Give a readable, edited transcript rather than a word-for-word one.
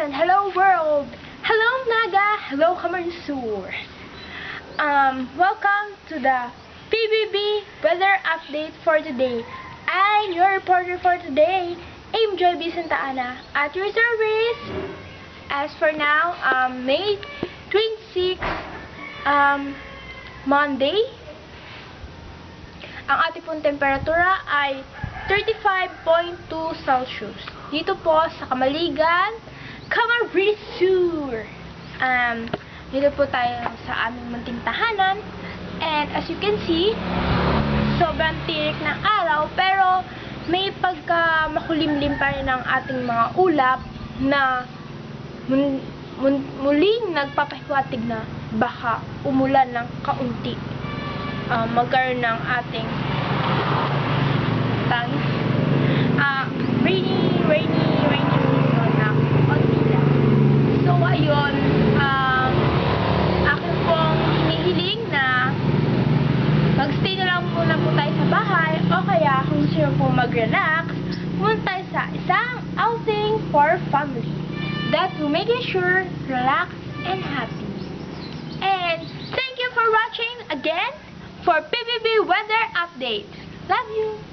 and hello world! Hello Naga! Hello Kamansur! Welcome to the PBB weather update for today. I'm your reporter for today, Aim Joy B. Santa Ana, at your service. As for now, May 26, Monday, ang ating pong temperatura ay 35.2 Celsius. Dito po sa Kamaligan, Camarines. Dito po tayo sa aming munting tahanan. And as you can see, sobrang tirik ng araw, pero may pagka makulimlim pa rin ang ating mga ulap na muling nagpapahiwatig na baka umulan ng kaunti. Magkaroon ng ating rainy season na kaunti lang. So, ayun, akin pong hinihiling na magstay na lang muna po tayo sa bahay, o kaya kung gusto nyo pong mag-relax, pumunta tayo sa isang outing for family that will make you sure, relax, and happy. And thank you for watching again for PBB Weather Update. Love you!